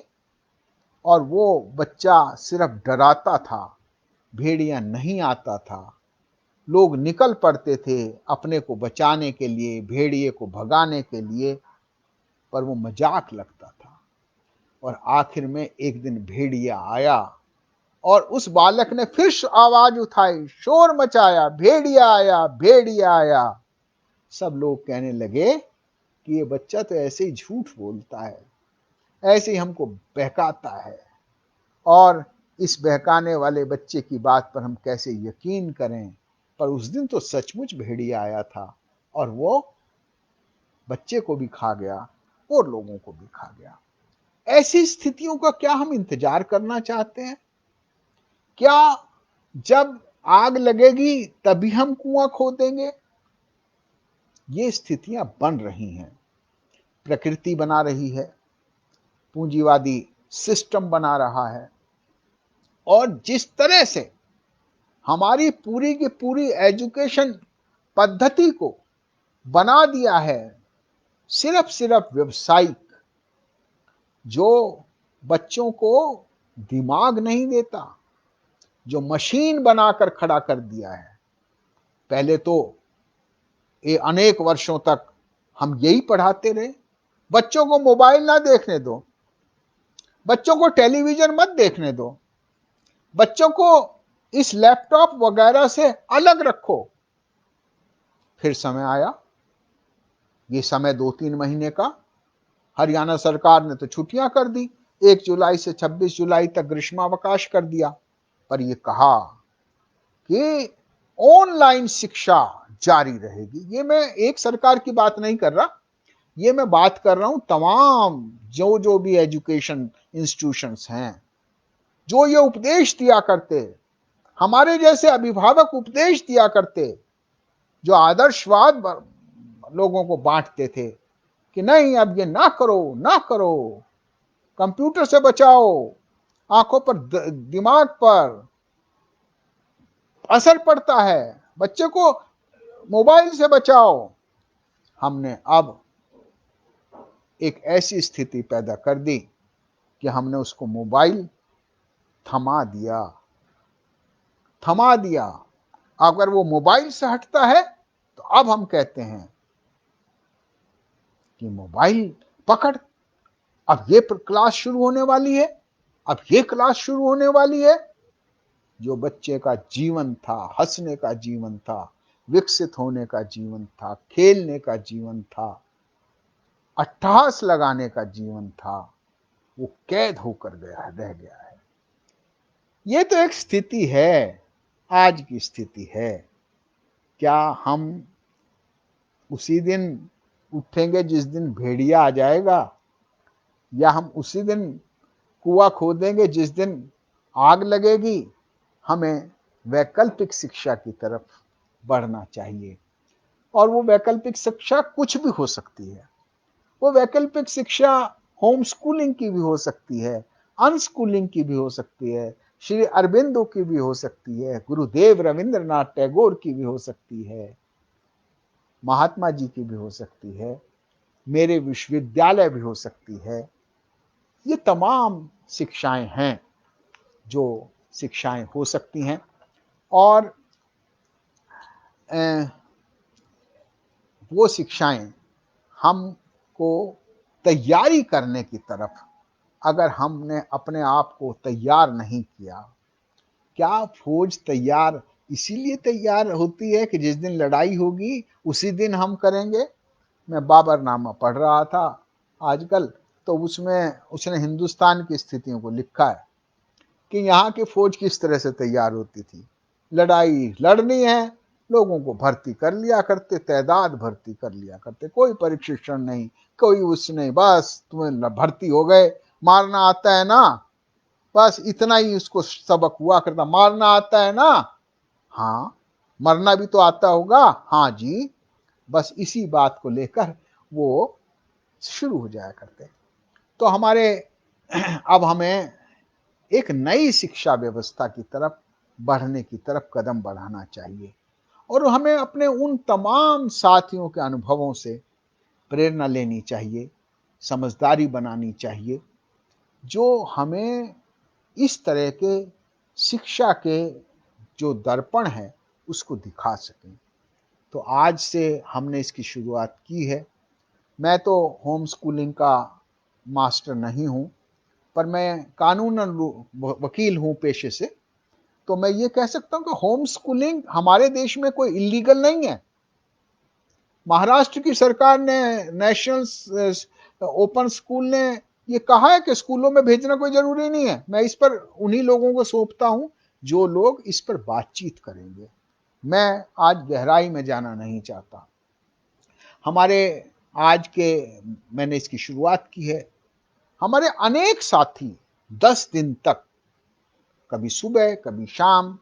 और वो बच्चा सिर्फ डराता था, भेड़िया नहीं आता था, लोग निकल पड़ते थे अपने को बचाने के लिए, भेड़िए को भगाने के लिए, पर वो मजाक लगता था। और आखिर में एक दिन भेड़िया आया और उस बालक ने फिर आवाज उठाई, शोर मचाया, भेड़िया आया, भेड़िया आया। सब लोग कहने लगे कि ये बच्चा तो ऐसे ही झूठ बोलता है, ऐसे ही हमको बहकाता है, और इस बहकाने वाले बच्चे की बात पर हम कैसे यकीन करें। पर उस दिन तो सचमुच भेड़िया आया था और वो बच्चे को भी खा गया और लोगों को भी खा गया। ऐसी स्थितियों का क्या हम इंतजार करना चाहते हैं? क्या जब आग लगेगी तभी हम कुआं खोदेंगे? ये स्थितियां बन रही हैं, प्रकृति बना रही है, पूंजीवादी सिस्टम बना रहा है, और जिस तरह से हमारी पूरी की पूरी एजुकेशन पद्धति को बना दिया है सिर्फ व्यावसायिक, जो बच्चों को दिमाग नहीं देता, जो मशीन बनाकर खड़ा कर दिया है। पहले तो ये अनेक वर्षों तक हम यही पढ़ाते रहे, बच्चों को मोबाइल ना देखने दो, बच्चों को टेलीविजन मत देखने दो, बच्चों को इस लैपटॉप वगैरह से अलग रखो। फिर समय आया, ये समय 2-3 महीने का, हरियाणा सरकार ने तो छुट्टियां कर दी, 1 जुलाई से 26 जुलाई तक ग्रीष्मावकाश कर दिया। पर ये कहा कि ऑनलाइन शिक्षा जारी रहेगी। ये मैं एक सरकार की बात नहीं कर रहा, ये मैं बात कर रहा हूं तमाम जो भी एजुकेशन इंस्टीट्यूशंस हैं, जो ये उपदेश दिया करते, हमारे जैसे अभिभावक उपदेश दिया करते, जो आदर्शवाद लोगों को बांटते थे कि नहीं अब ये ना करो ना करो, कंप्यूटर से बचाओ, आंखों पर दिमाग पर असर पड़ता है, बच्चे को मोबाइल से बचाओ। हमने अब एक ऐसी स्थिति पैदा कर दी कि हमने उसको मोबाइल थमा दिया। अगर वो मोबाइल से हटता है तो अब हम कहते हैं कि मोबाइल पकड़, अब ये क्लास शुरू होने वाली है, अब ये क्लास शुरू होने वाली है। जो बच्चे का जीवन था, हंसने का जीवन था, विकसित होने का जीवन था, खेलने का जीवन था, अट्टहास लगाने का जीवन था, वो कैद होकर रह गया है। ये तो एक स्थिति है, आज की स्थिति है। क्या हम उसी दिन उठेंगे जिस दिन भेड़िया आ जाएगा, या हम उसी दिन कुआं खोदेंगे जिस दिन आग लगेगी? हमें वैकल्पिक शिक्षा की तरफ बढ़ना चाहिए, और वो वैकल्पिक शिक्षा कुछ भी हो सकती है। वो वैकल्पिक शिक्षा होम स्कूलिंग की भी हो सकती है, अनस्कूलिंग की भी हो सकती है, श्री अरबिंदो की भी हो सकती है, गुरुदेव रविंद्रनाथ टैगोर की भी हो सकती है, महात्मा जी की भी हो सकती है, मेरे विश्वविद्यालय भी हो सकती है। ये तमाम शिक्षाएं हैं जो शिक्षाएं हो सकती हैं, और वो शिक्षाएं हमको तैयारी करने की तरफ, अगर हमने अपने आप को तैयार नहीं किया, क्या फौज तैयार इसीलिए तैयार होती है कि जिस दिन लड़ाई होगी उसी दिन हम करेंगे? मैं बाबरनामा पढ़ रहा था आजकल, तो उसमें उसने हिंदुस्तान की स्थितियों को लिखा है कि यहाँ की फौज किस तरह से तैयार होती थी। लड़ाई लड़नी है, लोगों को भर्ती कर लिया करते, तादाद भर्ती कर लिया करते, कोई प्रशिक्षण नहीं, कोई उस नहीं, बस तुम्हें भर्ती हो गए, मारना आता है ना, बस इतना ही उसको सबक हुआ करता। मारना आता है ना, हाँ, मरना भी तो आता होगा, हाँ जी। बस इसी बात को लेकर वो शुरू हो जाया करते। तो हमारे अब हमें एक नई शिक्षा व्यवस्था की तरफ बढ़ने की तरफ कदम बढ़ाना चाहिए, और हमें अपने उन तमाम साथियों के अनुभवों से प्रेरणा लेनी चाहिए, समझदारी बनानी चाहिए, जो हमें इस तरह के शिक्षा के जो दर्पण है उसको दिखा सकें। तो आज से हमने इसकी शुरुआत की है। मैं तो होम स्कूलिंग का मास्टर नहीं हूँ, पर मैं कानूनन वकील हूँ पेशे से, तो मैं ये कह सकता हूँ कि होम स्कूलिंग हमारे देश में कोई इलीगल नहीं है। महाराष्ट्र की सरकार ने, नेशनल ओपन स्कूल ने ये कहा है कि स्कूलों में भेजना कोई जरूरी नहीं है। मैं इस पर उन्हीं लोगों को सौंपता हूं जो लोग इस पर बातचीत करेंगे। मैं आज गहराई में जाना नहीं चाहता। हमारे आज के, मैंने इसकी शुरुआत की है, हमारे अनेक साथी 10 दिन तक, कभी सुबह कभी शाम,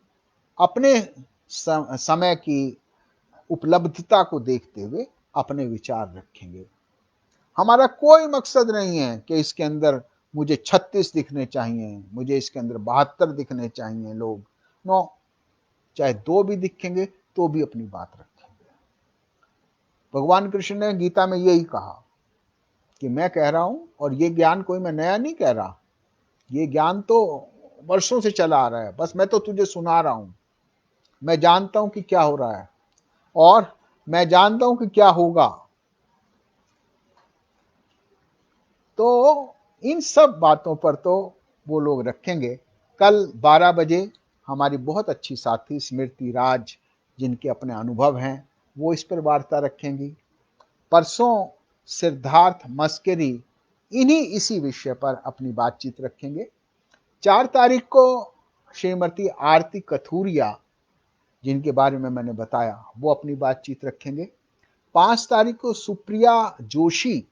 अपने समय की उपलब्धता को देखते हुए अपने विचार रखेंगे। हमारा कोई मकसद नहीं है कि इसके अंदर मुझे 36 दिखने चाहिए, मुझे इसके अंदर 72 दिखने चाहिए लोग। नो, चाहे 2 भी दिखेंगे तो भी अपनी बात रखेंगे। भगवान कृष्ण ने गीता में यही कहा कि मैं कह रहा हूं, और ये ज्ञान कोई मैं नया नहीं कह रहा, ये ज्ञान तो वर्षों से चला आ रहा है, बस मैं तो तुझे सुना रहा हूं। मैं जानता हूं कि क्या हो रहा है और मैं जानता हूं कि क्या होगा। तो इन सब बातों पर तो वो लोग रखेंगे। कल 12 बजे हमारी बहुत अच्छी साथी स्मृति राज, जिनके अपने अनुभव हैं, वो इस पर वार्ता रखेंगी। परसों सिद्धार्थ मस्करी इन्हीं इसी विषय पर अपनी बातचीत रखेंगे। 4 तारीख को श्रीमती आरती कथूरिया, जिनके बारे में मैंने बताया, वो अपनी बातचीत रखेंगे। 5 तारीख को सुप्रिया जोशी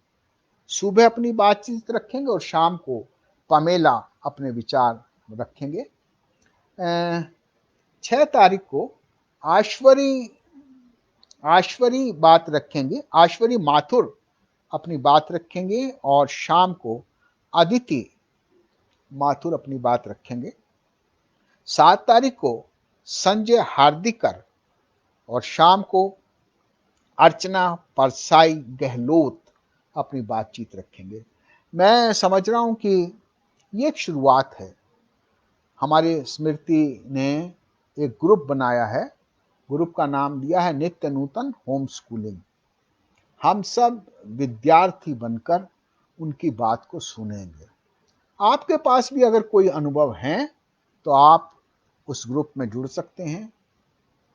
सुबह अपनी बातचीत रखेंगे और शाम को पमेला अपने विचार रखेंगे। 6 तारीख को आश्वरी बात रखेंगे, आश्वरी माथुर अपनी बात रखेंगे और शाम को अदिति माथुर अपनी बात रखेंगे। 7 तारीख को संजय हार्दिकर और शाम को अर्चना परसाई गहलोत अपनी बातचीत रखेंगे। मैं समझ रहा हूं कि ये एक शुरुआत है। हमारे स्मृति ने एक ग्रुप बनाया है, ग्रुप का नाम दिया है नित्य नूतन होम स्कूलिंग। हम सब विद्यार्थी बनकर उनकी बात को सुनेंगे। आपके पास भी अगर कोई अनुभव है तो आप उस ग्रुप में जुड़ सकते हैं।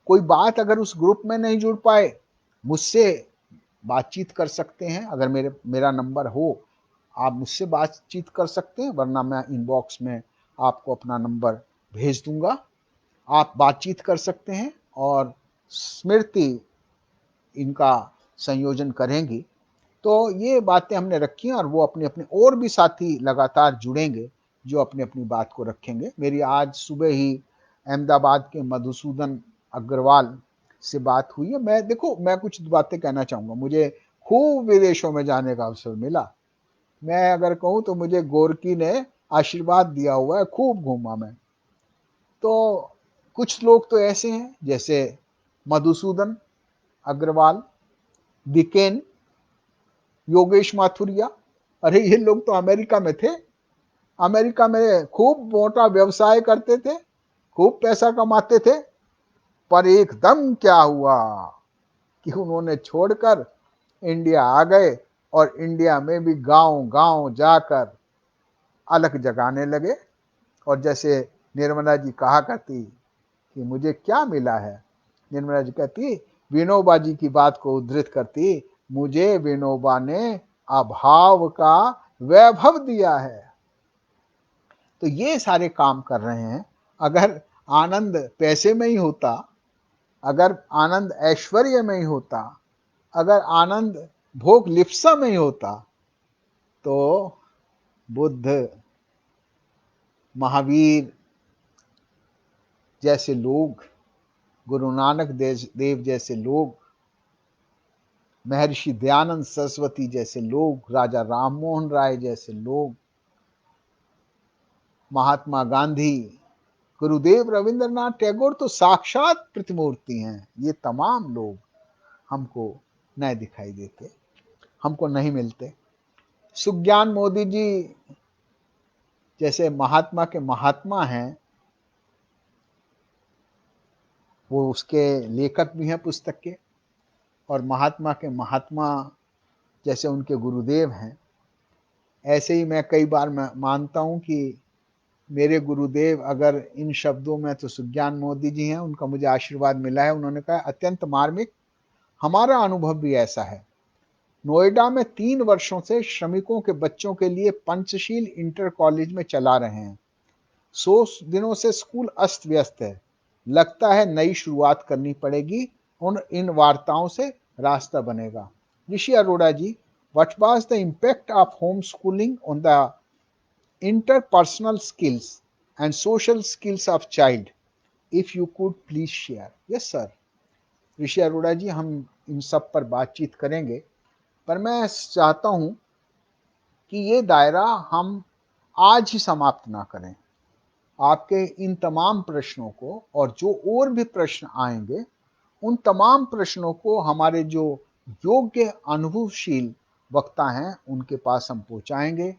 कोई बात अगर उस ग्रुप में नहीं जुड़ पाए, मुझसे बातचीत कर सकते हैं। अगर मेरा नंबर हो, आप मुझसे बातचीत कर सकते हैं, वरना मैं इनबॉक्स में आपको अपना नंबर भेज दूंगा। आप बातचीत कर सकते हैं और स्मृति इनका संयोजन करेंगी। तो ये बातें हमने रखी हैं और वो अपने अपने और भी साथी लगातार जुड़ेंगे जो अपनी अपनी बात को रखेंगे। मेरी आज सुबह ही अहमदाबाद के मधुसूदन अग्रवाल से बात हुई है। मैं कुछ बातें कहना चाहूँगा। मुझे खूब विदेशों में जाने का अवसर मिला। मैं अगर कहूँ तो मुझे गोरकी ने आशीर्वाद दिया हुआ है, खूब घूमा मैं। तो कुछ लोग तो ऐसे हैं जैसे मधुसूदन अग्रवाल, दिकेन, योगेश माथुरिया। अरे ये लोग तो अमेरिका में थे, अमेरिका में खूब मोटा व्यवसाय करते थे, खूब पैसा कमाते थे, पर एकदम क्या हुआ कि उन्होंने छोड़कर इंडिया आ गए और इंडिया में भी गांव गांव जाकर अलख जगाने लगे। और जैसे निर्मला जी कहा करती कि मुझे क्या मिला है, निर्मला जी कहती, विनोबा जी की बात को उद्धृत करती, मुझे विनोबा ने अभाव का वैभव दिया है। तो ये सारे काम कर रहे हैं। अगर आनंद पैसे में ही होता, अगर आनंद ऐश्वर्य में ही होता, अगर आनंद भोग लिप्सा में ही होता, तो बुद्ध, महावीर जैसे लोग, गुरु नानक देव जैसे लोग, महर्षि दयानंद सरस्वती जैसे लोग, राजा राममोहन राय जैसे लोग, महात्मा गांधी, गुरुदेव रविंद्रनाथ टैगोर तो साक्षात प्रतिमूर्ति हैं। ये तमाम लोग हमको नहीं दिखाई देते, हमको नहीं मिलते। सुज्ञान मोदी जी जैसे महात्मा के महात्मा हैं, वो उसके लेखक भी हैं पुस्तक के, और महात्मा के महात्मा जैसे उनके गुरुदेव हैं। ऐसे ही मैं कई बार मानता हूं कि मेरे गुरुदेव अगर इन शब्दों में तो सुज्ञान मोदी जी हैं, उनका मुझे आशीर्वाद मिला है। उन्होंने कहा अत्यंत मार्मिक, हमारा अनुभव भी ऐसा है। नोएडा में 3 वर्षों से श्रमिकों के बच्चों के लिए पंचशील इंटर कॉलेज में चला रहे हैं। 100 दिनों से स्कूल अस्त व्यस्त है। लगता है नई शुरुआत करनी पड़ेगी और इन वार्ताओं से रास्ता बनेगा। ऋषि अरोड़ा जी, what was the impact of homeschooling on the interpersonal skills and social skills of child? If you could please share. Yes sir. ऋषि अरोड़ा जी, हम इन सब पर बातचीत करेंगे, पर मैं चाहता हूं कि ये दायरा हम आज ही समाप्त ना करें। आपके इन तमाम प्रश्नों को और जो और भी प्रश्न आएंगे, उन तमाम प्रश्नों को हमारे जो योग्य, अनुभवशील वक्ता हैं उनके पास हम पहुंचाएंगे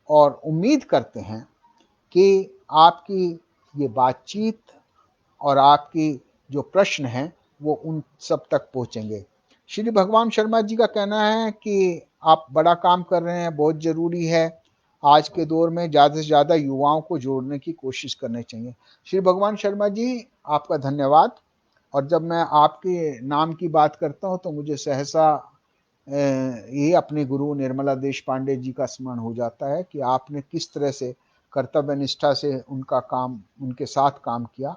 और उम्मीद करते हैं कि आपकी ये बातचीत और आपकी जो प्रश्न हैं वो उन सब तक पहुंचेंगे। श्री भगवान शर्मा जी का कहना है कि आप बड़ा काम कर रहे हैं, बहुत ज़रूरी है। आज के दौर में ज़्यादा से ज़्यादा युवाओं को जोड़ने की कोशिश करनी चाहिए। श्री भगवान शर्मा जी, आपका धन्यवाद। और जब मैं आपके नाम की बात करता हूं तो मुझे सहसा ये अपने गुरु निर्मला देश पांडे जी का स्मरण हो जाता है कि आपने किस तरह से कर्तव्य निष्ठा से उनका काम, उनके साथ काम किया।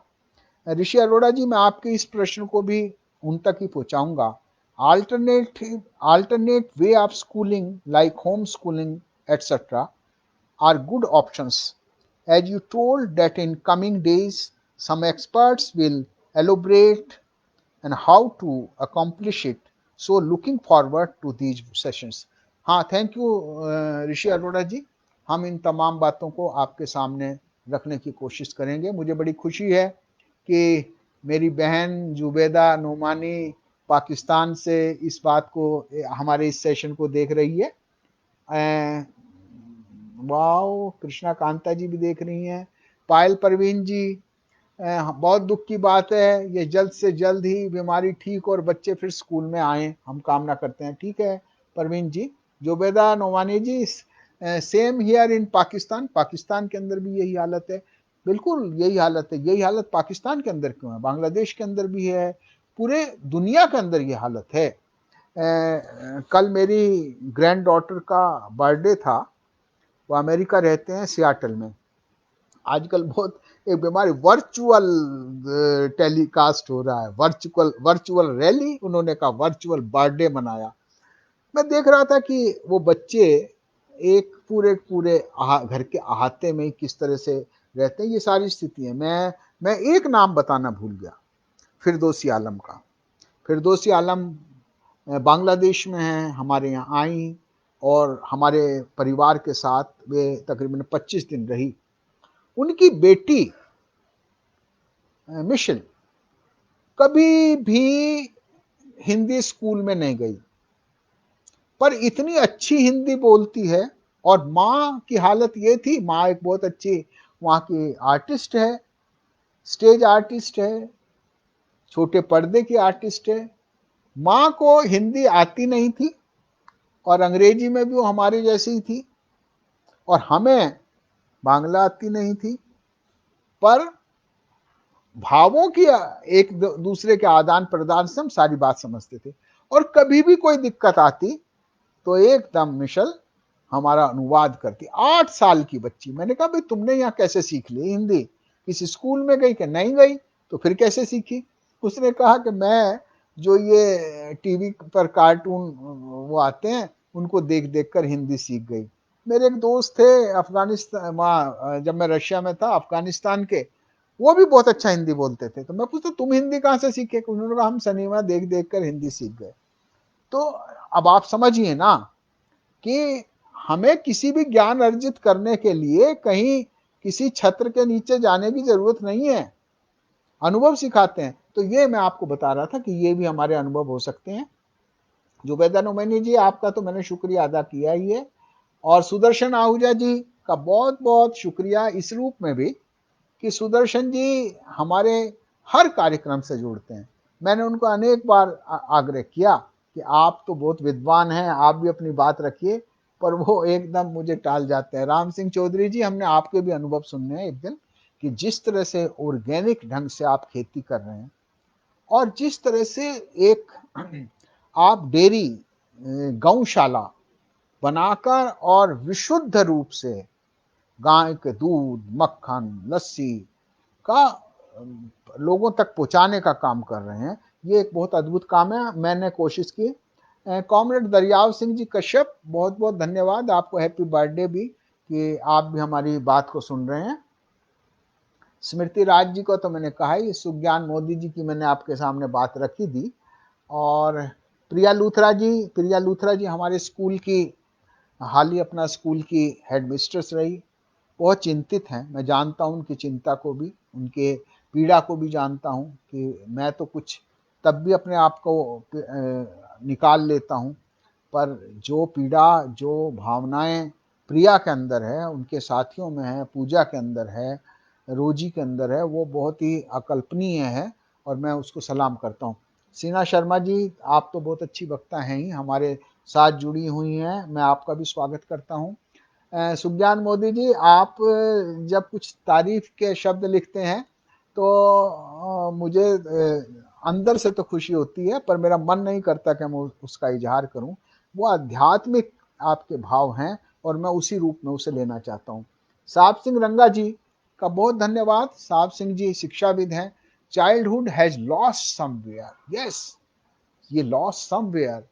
ऋषि अरोड़ा जी, मैं आपके इस प्रश्न को भी उन तक ही पहुंचाऊंगा। Alternate way of schooling like home schooling etcetera are good options. As you told that in coming days, some experts will elaborate and how to accomplish it. So looking forward to these sessions. हाँ, thank you ऋषि अरोड़ा जी। हम इन तमाम बातों को आपके सामने रखने की कोशिश करेंगे। मुझे बड़ी खुशी है कि मेरी बहन जुबेदा नोमानी पाकिस्तान से इस बात को, हमारे इस सेशन को देख रही है। वाओ, कृष्णा कांता जी भी देख रही हैं। पायल परवीन जी, बहुत दुख की बात है, ये जल्द से जल्द ही बीमारी ठीक और बच्चे फिर स्कूल में आए, हम कामना करते हैं। ठीक है Parveen ji. Zubeda Nomani ji, same here in Pakistan, Pakistan के अंदर भी यही हालत है। बिल्कुल यही हालत है। यही हालत पाकिस्तान के अंदर क्यों है, बांग्लादेश के अंदर भी है, पूरे दुनिया के अंदर ये हालत है। कल मेरी ग्रैंड डॉटर का बर्थडे था, वो अमेरिका रहते हैं, सियाटल में। आजकल बहुत एक बीमारी वर्चुअल टेलीकास्ट हो रहा है, वर्चुअल रैली, उन्होंने कहा वर्चुअल बर्थडे मनाया। मैं देख रहा था कि वो बच्चे एक पूरे पूरे घर के अहाते में किस तरह से रहते हैं, ये सारी स्थिति है। मैं एक नाम बताना भूल गया, फिरदौसी आलम का। फिरदौसी आलम बांग्लादेश में हैं, हमारे यहाँ आई और हमारे परिवार के साथ वे तकरीबन 25 दिन रही। उनकी बेटी मिशेल कभी भी हिंदी स्कूल में नहीं गई, पर इतनी अच्छी हिंदी बोलती है। और माँ की हालत ये थी, माँ एक बहुत अच्छी वहाँ की आर्टिस्ट है, स्टेज आर्टिस्ट है, छोटे पर्दे की आर्टिस्ट है। माँ को हिंदी आती नहीं थी और अंग्रेजी में भी वो हमारी जैसी ही थी, और हमें बांग्ला आती नहीं थी, पर भावों की एक दूसरे के आदान प्रदान से हम सारी बात समझते थे। और कभी भी कोई दिक्कत आती तो एकदम मिशल हमारा अनुवाद करती। 8 साल की बच्ची। मैंने कहा भाई तुमने यहाँ कैसे सीख ली हिंदी, किसी स्कूल में गई कि नहीं गई, तो फिर कैसे सीखी? उसने कहा कि मैं जो ये टीवी पर कार्टून वो आते हैं उनको देख देख कर हिंदी सीख गई। मेरे एक दोस्त थे अफगानिस्तान, वहाँ जब मैं रशिया में था, अफगानिस्तान के, वो भी बहुत अच्छा हिंदी बोलते थे। तो मैं पूछता तुम हिंदी कहाँ से सीखे? उन्होंने कहा हम सिनेमा देख देख कर हिंदी सीख गए। तो अब आप समझिए ना कि हमें किसी भी ज्ञान अर्जित करने के लिए कहीं किसी छत्र के नीचे जाने की जरूरत नहीं है, अनुभव सिखाते हैं। तो ये मैं आपको बता रहा था कि ये भी हमारे अनुभव हो सकते हैं। जुबैदा नोमानी जी, आपका तो मैंने शुक्रिया अदा किया ही है, और सुदर्शन आहूजा जी का बहुत बहुत शुक्रिया इस रूप में भी कि सुदर्शन जी हमारे हर कार्यक्रम से जुड़ते हैं। मैंने उनको अनेक बार आग्रह किया कि आप तो बहुत विद्वान हैं, आप भी अपनी बात रखिए, पर वो एकदम मुझे टाल जाते हैं। राम सिंह चौधरी जी, हमने आपके भी अनुभव सुनने हैं एक दिन, कि जिस तरह से ऑर्गेनिक ढंग से आप खेती कर रहे हैं और जिस तरह से एक आप डेयरी गौशाला बनाकर और विशुद्ध रूप से गाय के दूध, मक्खन, लस्सी का लोगों तक पहुंचाने का काम कर रहे हैं, ये एक बहुत अद्भुत काम है। मैंने कोशिश की। कॉमरेड दरियाव सिंह जी कश्यप, बहुत बहुत धन्यवाद आपको, हैप्पी बर्थडे भी, कि आप भी हमारी बात को सुन रहे हैं। स्मृति राज जी को तो मैंने कहा ही, सुज्ञान मोदी जी की मैंने आपके सामने बात रखी थी। और प्रिया लूथरा जी हमारे स्कूल की, हाल ही अपना स्कूल की हेड मिस्ट्रेस रही, बहुत चिंतित हैं। मैं जानता हूँ उनकी चिंता को भी, उनके पीड़ा को भी जानता हूँ कि मैं तो कुछ तब भी अपने आप को निकाल लेता हूँ, पर जो पीड़ा, जो भावनाएं प्रिया के अंदर है, उनके साथियों में है, पूजा के अंदर है, रोजी के अंदर है, वो बहुत ही अकल्पनीय है और मैं उसको सलाम करता हूँ। सीना शर्मा जी, आप तो बहुत अच्छी वक्ता हैं ही, हमारे साथ जुड़ी हुई हैं, मैं आपका भी स्वागत करता हूँ। सुज्ञान मोदी जी, आप जब कुछ तारीफ के शब्द लिखते हैं तो मुझे अंदर से तो खुशी होती है, पर मेरा मन नहीं करता कि मैं उसका इजहार करूं। वो आध्यात्मिक आपके भाव हैं और मैं उसी रूप में उसे लेना चाहता हूं। साहब सिंह रंगा जी का बहुत धन्यवाद। साहब सिंह जी शिक्षाविद हैं। Childhood has lost somewhere, yes, ये लॉस्ट समवेयर,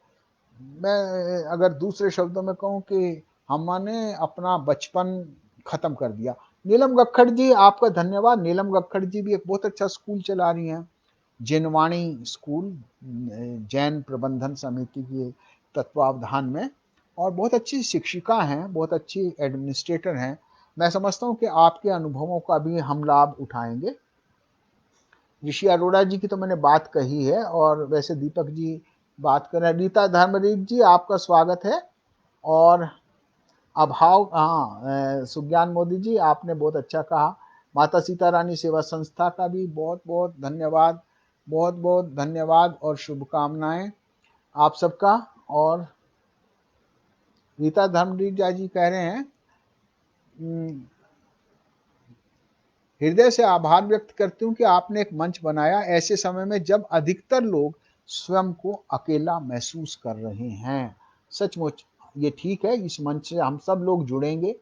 मैं अगर दूसरे शब्दों में कहूं कि हमने अपना बचपन खत्म कर दिया। नीलम गक्खड़ जी, आपका धन्यवाद। नीलम गक्खड़ जी भी एक बहुत अच्छा स्कूल चला रही हैं, जैनवाणी स्कूल, जैन प्रबंधन समिति के तत्वावधान में, और बहुत अच्छी शिक्षिका हैं, बहुत अच्छी एडमिनिस्ट्रेटर हैं। मैं समझता हूं कि आपके अनुभवों का भी हम लाभ उठाएंगे। ऋषि अरोड़ा जी की तो मैंने बात कही है, और वैसे दीपक जी बात कर रहे हैं। रीता धर्मरीत जी, आपका स्वागत है। और अभाव, हाँ, सुज्ञान मोदी जी, आपने बहुत अच्छा कहा। माता सीता रानी सेवा संस्था का भी बहुत बहुत धन्यवाद, बहुत बहुत धन्यवाद और शुभकामनाएं आप सबका। और रीता धर्मरीत जी कह रहे हैं, हृदय से आभार व्यक्त करती हूँ कि आपने एक मंच बनाया ऐसे समय में जब अधिकतर लोग स्वयं को अकेला महसूस कर रहे हैं। सचमुच ये ठीक है, इस मंच से हम सब लोग जुड़ेंगे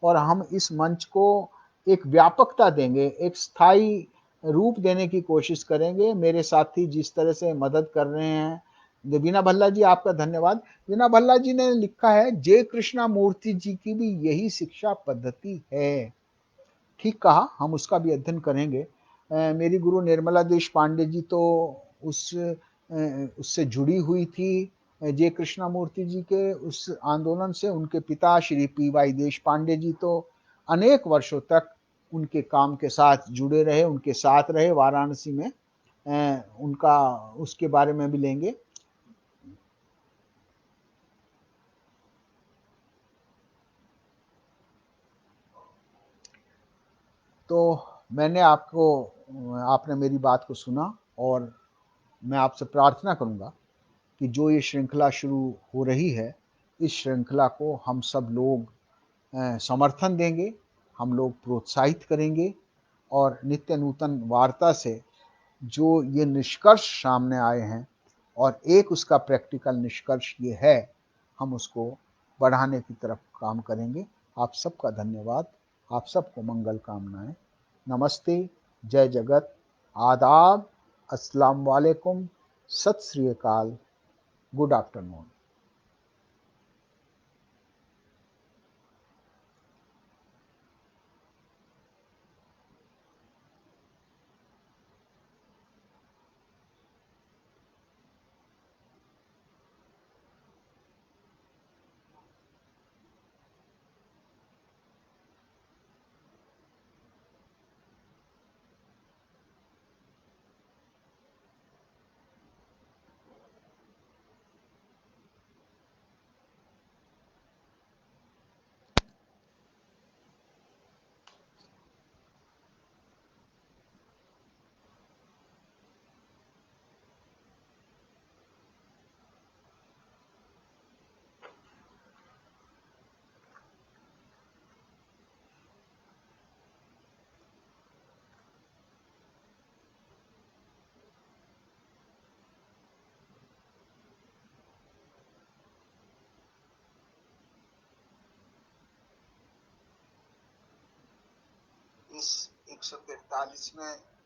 और हम इस मंच को एक व्यापकता देंगे, एक स्थायी रूप देने की कोशिश करेंगे। मेरे साथी जिस तरह से मदद कर रहे हैं, वीना भल्ला जी, आपका धन्यवाद। वीना भल्ला जी ने लिखा है, जय कृष्णा मूर्ति जी की भी यही शिक्षा पद्धति है। ठीक कहा, हम उसका भी अध्ययन करेंगे। मेरी गुरु निर्मला देश पांडे जी तो उससे जुड़ी हुई थी, जय कृष्णामूर्ति जी के उस आंदोलन से। उनके पिता श्री पी.वाई. देश पांडे जी तो अनेक वर्षों तक उनके काम के साथ जुड़े रहे, उनके साथ रहे वाराणसी में। उनका उसके बारे में भी लेंगे। तो मैंने आपने मेरी बात को सुना, और मैं आपसे प्रार्थना करूंगा कि जो ये श्रृंखला शुरू हो रही है, इस श्रृंखला को हम सब लोग समर्थन देंगे, हम लोग प्रोत्साहित करेंगे, और नित्य नूतन वार्ता से जो ये निष्कर्ष सामने आए हैं, और एक उसका प्रैक्टिकल निष्कर्ष ये है, हम उसको बढ़ाने की तरफ काम करेंगे। आप सबका धन्यवाद, आप सबको मंगल कामनाएं। नमस्ते, जय जगत, आदाब, अस्सलाम वालेकुम, सत श्री अकाल, गुड आफ्टरनून। इस 143वें